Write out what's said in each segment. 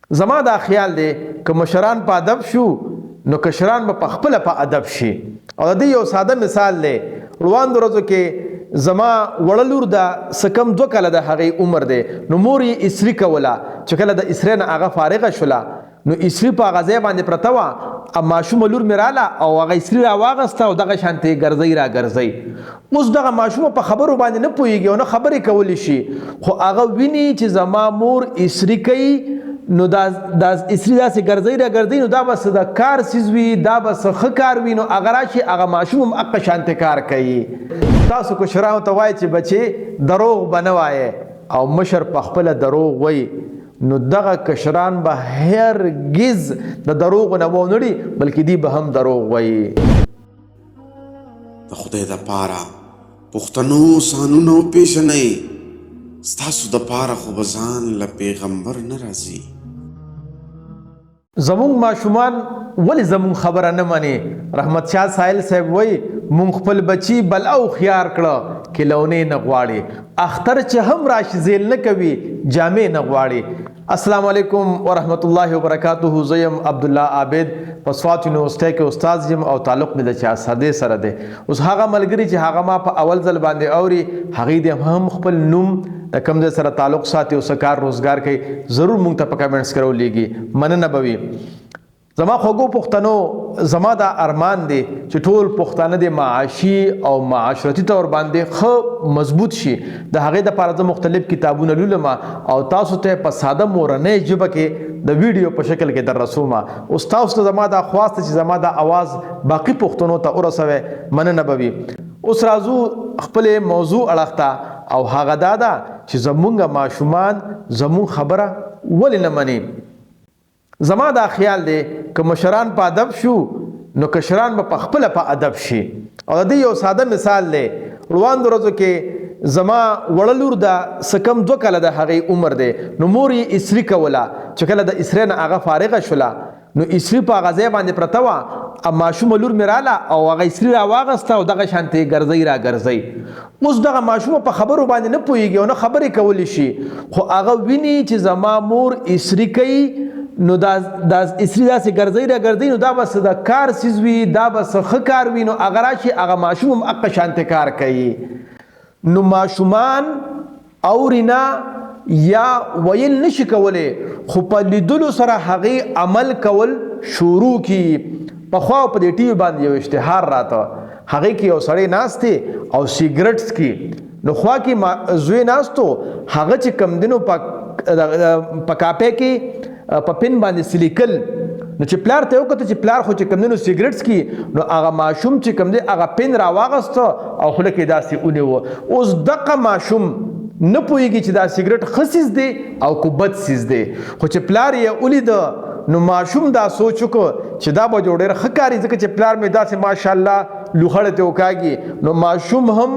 زما دا خیال دی که مشران په ادب شو نو کشران به په خپله په ادب شي. او د دې یو ساده مثال دی. وړاندو ورځو کې زما وړه لور ده څه کم 2 کاله د هغې عمر دی، نو مور یې اسري کوله. چې کله د اسرې نه هغه فارغه شوله نو اسري په هغه ځای باندې پرته وه، ماشومه لور مې راله او هغه اسري راواغسته او دغه شانتې ګرځئ را ګرځئ. اوس دغه ماشومه په خبرو باندې نه پوهېږي او نه خبرې کولی شي، خو هغه ویني چې زما مور اسري کوي نو دا اسري داسې ګرځئ را ګرځئ، نو دا به څه د کار څیز وي، دا به څه ښه کار وي، نو هغه راشي هغه ماشوم هم هغه شانتې کار کوي. تاسو کشرانو ته وایئ چې بچې دروغ به نه وایې او مشر په خپله دروغ وایي، نو دغه کشران به هرگز د دروغو نه ونړي بلکې دی به هم دروغ وایي. د خدای دپاره پښتنو سانونو پیژنئ، ستاسو دپاره خو به ځان له پیغمبر نه راځي. زمونږ ماشومان ولې زمونږ خبره نه مني؟ رحمت شاه سایل صاحب وایي مونږ خپل بچي بل او خيار کړه کلونې نه غواړي، اختر چې هم راشي زیل نه کوي جامې نه غواړي. السلام علیکم ورحمت الله وبرکاته. زه یم عبدالله عابد، په سوات یونیورسټۍ کې استاد یم او تعلق مې د چارسدې سره دی. اوس هغه ملګري چې هغه ما په اول ځل باندې اوري هغوی د هم خپل نوم د کوم ځای سره تعلق ساتي او څه کار روزګار کوي ضرور مونږ ته په کمنټس کې راولیږي. مننه به وي. زما خوږو پښتنو، زما دا ارمان دی چې ټول پښتانه د معاشي او معاشرتي طور باندې ښه مضبوط شي. د هغې دپاره زه مختلف کتابونه لولم او تاسو ته په ساده مورنۍ ژبه کې د ویډیو په شکل کې در رسوم. اوس تاسو ته زما دا خواست چې زما دا اواز باقي پښتنو ته ورسوئ. مننه به وي. اوس راځو خپلې موضوع اړخ ته او هغه دا ده چې زمونږ ماشومان زمونږ خبره ولې نه مني. زما دا خیال دی که مشران په ادب شو نو کشران به په خپله په ادب شي. او د دې یو ساده مثال دی. وړاندو ورځو کې زما وړه لور ده څه کم 2 کاله د هغې عمر دی، نو مور یې اسري کوله. چې کله د اسرې نه هغه فارغه شوله نو اسري په هغه ځای باندې پرته وه، ماشومه لور مې راله او هغه اسري راواغسته او دغه شانتې ګرځئ را ګرځئ. اوس دغه ماشومه په خبرو باندې نه پوهېږي او نه خبرې کولی شي، خو هغه ویني چې زما مور اسري کوي نو دا اسري داسې ګرځئ را ګرځئ، نو دا به څه د کار څیز وي، دا به څه ښه کار وي، نو هغه راشي هغه ماشوم هم هغه شانتې کار کوي. نو ماشومان اوري نه یا ویل نشي کولی، خو په لیدلو سره هغې عمل کول شروع کی. پخوا په دې ټي وي باندې یو اشتهار راته، هغې کې یو سړی ناست دی او سیګرټ څکي، نو خوا کې زوی ناست و، هغه چې کم دینو په کاپۍ کې په پن باندې سلیکل، نو چې پلار ته وکړه چې پلار خو چې کم دینو سیګرټ څکي، نو هغه ماشوم چې کم دی هغه پن راواغسته او خوله کې داسې ونیوه. اوس دغه ماشوم نه پوهېږي چې دا سیګرټ ښه څیز دی او که بد څیز دی، خو چې پلار یې ولیده نو ماشوم دا سوچ وکړه چې دا به جو ډېر ښه کاري، ځکه چې پلار مې داسې ماشاءالله لوخړه ته وکاږي. نو ماشوم هم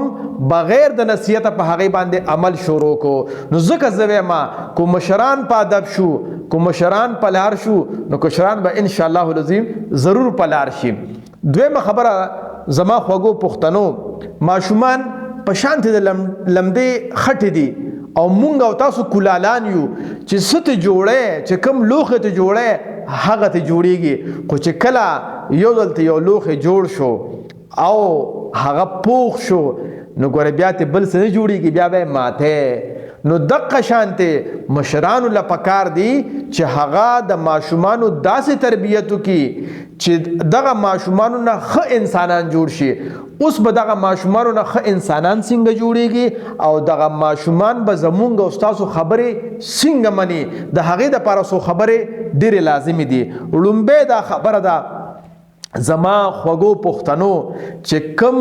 بغیر د نصیحته په هغې باندې عمل شروع کړو. نو ځکه زه وایم که مشران په ادب شو، که مشران په لار شو، نو کشران به انشاءالله العظیم ضرور په لار شي. دویمه خبره زما خوږو پښتنو، ماشومان په شانتې د لمدې خټې دي او مونږ او تاسو کولالان یو چې څه ته جوړی، چې کوم لوښی ته جوړی هغه ته جوړیږي. خو چې کله یو ځل ته یو لوښی جوړ شو او هغه پوخ شو نو ګوره بیا ته بل څه نه جوړیږي، بیا به یې ماتې. نو دغه شانتې مشرانو له پکار دی چې هغه د ماشومانو داسې تربیت وکړي چې دغه ماشومانو نه ښه انسانان جوړ شي. اوس به دغه ماشومانو نه ښه انسانان څنګه جوړیږي او دغه ماشومان به زمونږ او ستاسو خبرې څنګه مني، د هغې دپاره څو خبرې ډېرې لازمي دي. لومبۍ دا خبره ده زما خوږو پښتنو چې کم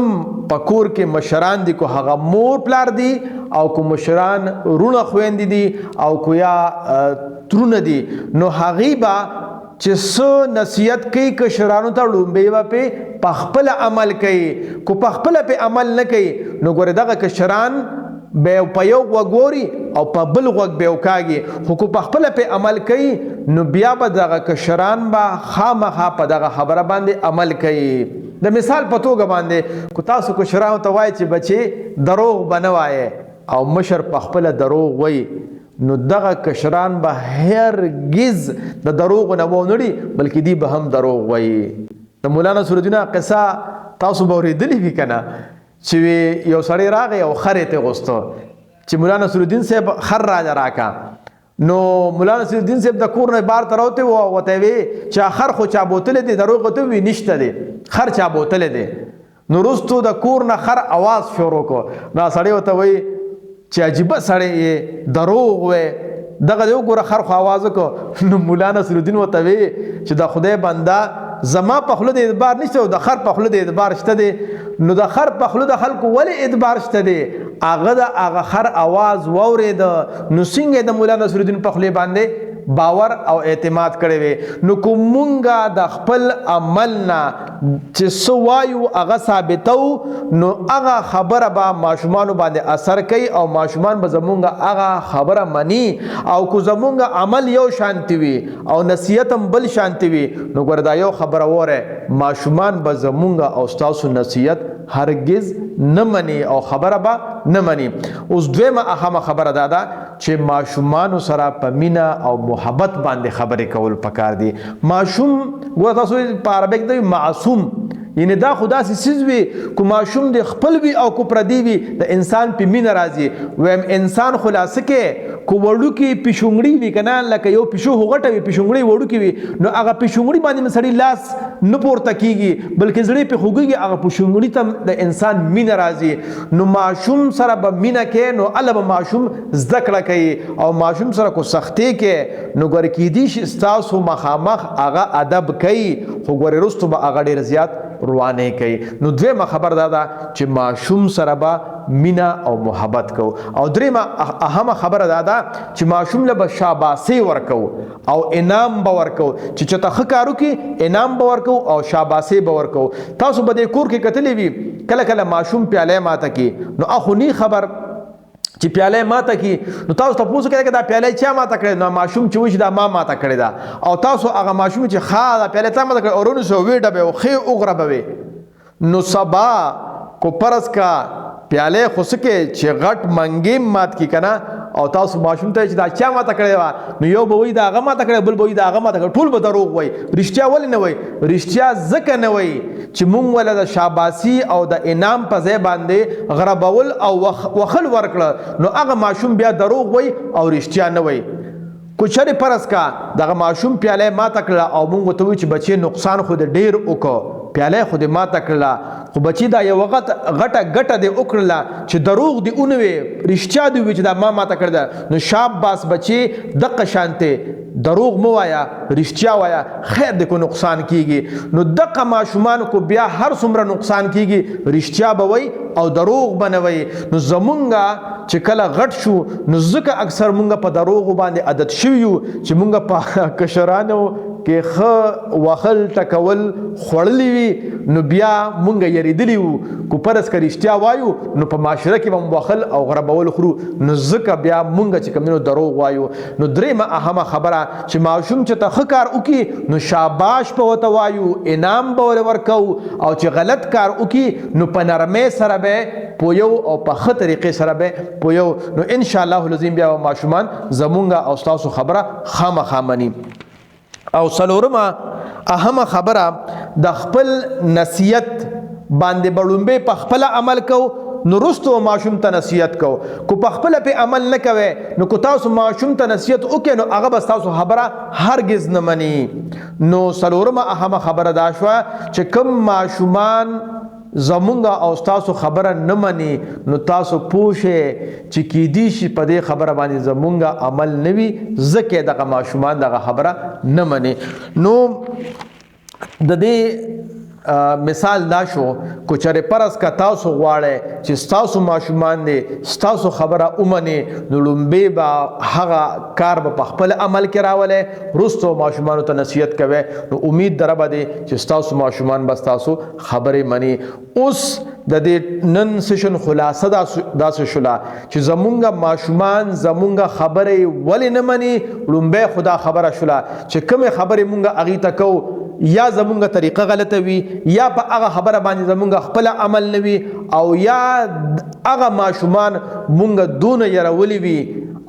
په کور کې مشران دي، کو هغه مور پلار دي او کو مشران رونه خویندې دي او کو یا ترونه دي، نو هغې به چې څه نصیحت کوي کشرانو ته لومبۍ به په خپله عمل کوي. کو په خپله پې عمل نه کوي نو ګورې دغه کشران به په یو غوږ ووري او په بل غوږ به وکاږي، خو که په خپله پې عمل کوي نو بیا به دغه کشران به خامخا په دغه خبره باندې عمل کوي. د مثال په توګه باندې که تاسو کشرانو ته وایئ چې بچې دروغ به نه وایې او مشر په خپله دروغ وایي، نو دغه کشران به هرگز د دروغ نه ونړي بلکې دی به هم دروغ وایي. د مولانا نصرالدین قصه تاسو به اورېدلې وي که نه چې یو سړی راغی او خر یې ترې غوسته چې مولانا نصرالدین صاحب خر راله راکا. نو مولانا نصرالدین صاحب د کور نه بار ته راوتی و او ورته وی چې خر خو چا بوتلی دی دروغ ورته ووي نشته دی خر چا بوتلی دی. نو وروستو د کور نه خر اواز شروع کړو. نو سړی ورته وایي چې عجیبه سړی یې دروغ وی دغه دی وګوره خر خو اواز وکړو. نو مولانا نصرالدین ورته وی چې د خدای بنده زما په خوله د اعتبار نشته او د خر په خوله د اعتبار شته دی. نو د خر په خوله د خلکو ولې اعتبار شته دی؟ هغه د هغه خر اواز واورېده نو څنګه د مولانا نصرالدین په خولې باندې باور او اعتماد کړی وي. نو که مونږه د خپل عمل نه چې څه وایو هغه ثابتو نو هغه خبره به ماشومانو باندې اثر کوي او ماشومان به زمونږ هغه خبره مني. او که زمونږ عمل یو شانتي وي او نصیحت هم بل شانتي وي نو ګوره دا یو خبره وره ماشومان به زمونږ او ستاسو نصیحت هرگز نه مني او خبره به نه مني. اوس دویمه اهمه خبره دا ده چې ماشومانو سره په مینه او محبت باندې خبرې کول پکار دي. ماشوم ګوره تاسو په عربي کې معصوم یعنی دا خو داسې څیز وي که ماشوم د خپل وي او که پردي وي د انسان په مینه راځي. ویم انسان خلاصه کې که وړوکې پیشونګړي وي که نه لکه یو پیشو خو غټه وي پیشونګړي وړوکې وي نو هغه پیشونګړي باندې سړی لاس نه پورته کېږي بلکې زړه پې خوږېږي هغه پیشونګړي ته د انسان مینه راځي. نو ماشوم سره به مینه کوي نو هله به ماشوم زده کړه کوي او ماشوم سره که سختې کوي نو ګورې کیدی شي ستاسو مخامخ هغه ادب کوي خو ګورې وروستو به هغه ډېر زیات روانه کوي. نو دویمه خبر دا ده چې ماشوم سره به مینا او محبت کو. او دریمه اهمه خبره دا ده چې ماشوم له به شاباسي ورکو او انعام به ورکو چې چته ښه کار وکړي انعام به ورکو او شاباسي به ورکو. تاسو به د کور کې کتلی وي کله کله ماشوم پیاله ماته کی نو اخو نی خبر چې پیاله ماته کی نو تاسو تاسو کې دا پیاله چا ماته کړې نو ماشوم چې وښه دا ما ماته کړې دا او تاسو هغه ماشوم چې خا دا پیاله تا ماته کړې اورونو سو ویډه به خو اوغربوي نو سبا کو پرس کا پیاله خوسکه چې غټ منګیم مات کی کنه او تاسو ماشوم ته چې دا چا ماته کړی و نو یو به وای دا هغه ماته کړی بل به وای دا هغه ماته کړی ټول به دروغ وای. رښتیا ولې نه وای؟ رښتیا ځکه نه وای چې مونږ ولا د شاباسي او د انعام په ځای باندې غربول او وخل ورکړه نو هغه ماشوم بیا دروغ وای او رښتیا نه وای. کوچري پرس کا دغه ماشوم پیاله ماته کړه او مونږ ته وای چې بچي نقصان خو د ډیر وکړه پیاله خو د ماته کړله خو بچی دا یو وخت غټه ګټه دی وکړله چې دروغ دی اونوي رښتیا دی وی چې دا ما ماته کړ ده نو شاباس بچی دغه شانته دروغ مو وایا رښتیا وایا خیر د کو نقصان کیږي. نو دغه ماشومان کو بیا هر څومره نقصان کیږي رښتیا به وای او دروغ بنوي. نو زمونږه چې کله غټ شو نو ځکه اکثر مونږ په دروغ باندې عادت شویو چې مونږ په کشرانو کې خ وخل ټکول خړلې وي نو بیا مونږ یریدلی وو کو پرس کې رښتیا وایو نو په معاشره کې هم وخل او غربول خرو نو ځکه بیا مونږ چې کومو دروغ وایو. نو درېمه اهمه خبره چې ماشوم چې ته ښه کار وکي نو شاباش په وته وایو انعام به ورکو او چې غلط کار وکي نو په نرمۍ سره به پویو او په ښه طریقې سره به پویو. نو ان شاء الله العظیم بیا ماشومان زمونږ او تاسو خبره خامخا مني. او څلورمه اهمه خبره د خپل نصیحت باندې بړومبه په خپل عمل کو نو رستو ماشوم ته نصیحت کو. کو په خپل په عمل نه کوي نو کو تاسو ماشوم ته نصیحت وکړئ نو هغه بس تاسو خبره هرگز نه مني. نو څلورمه اهمه خبره دا شوه چې کوم ماشومان زمونږ او تاسو خبره نه مني نو تاسو پوښئ چې کیدی شي په دې خبره باندې زمونږ عمل نه وي ځکه دغه ماشومان دغه خبره نه مني. نو د دې مثال دا شو کو چرې پرس کا تاسو غواړئ چې تاسو ماشومان دي تاسو خبره اومني نو لومبه به هغه کار په خپل عمل کې راولې رستو ماشومان ته نصیحت کوي نو امید دربه دي چې تاسو ماشومان بس تاسو خبره مني. اوس د دې نن سیشن خلاصه داسې شولا چې زمونږ ماشومان زمونږ خبره ولې نه مني. لومبه خدا خبره شولا چې کومه خبره مونږ اغي تکو یا زمونږ طریقه غلطه وي یا په هغه خبره باندې زمونږ خپل عمل نه وي او یا هغه ماشومان مونږ دونه يرولي وي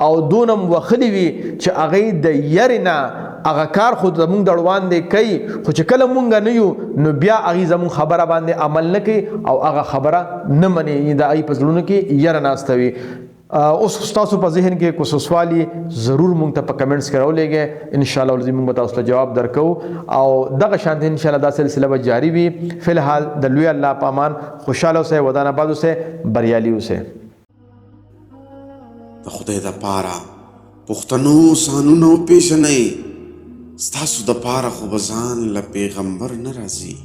او دونم وخلی وي چې هغې د یرې نه هغه کار خو زمونږ د وړاندې کوي خو چې کله مونږ نه یو نو بیا هغې زمونږ خبره باندې عمل نه کوي او هغه خبره نه مني د هغې په زړونو کې یره ناسته وي. اوس ستاسو په ذهن کې کوم سوال ضرور مونږ ته په کمنټس کې راولېږئ، انشاءالله العظیم مونږ به تاسو ته جواب درکو او دغه شانتې انشاءالله دا سلسله به جاری وي. فی الحال د لوی الله په امان خوشحاله اوسئ، ودان آباد اوسئ، بریالي اوسئ. د خدای دپاره پښتنو سانونه وپېژنئ، ستاسو دپاره خو به ځان له پیغمبر نه راځي.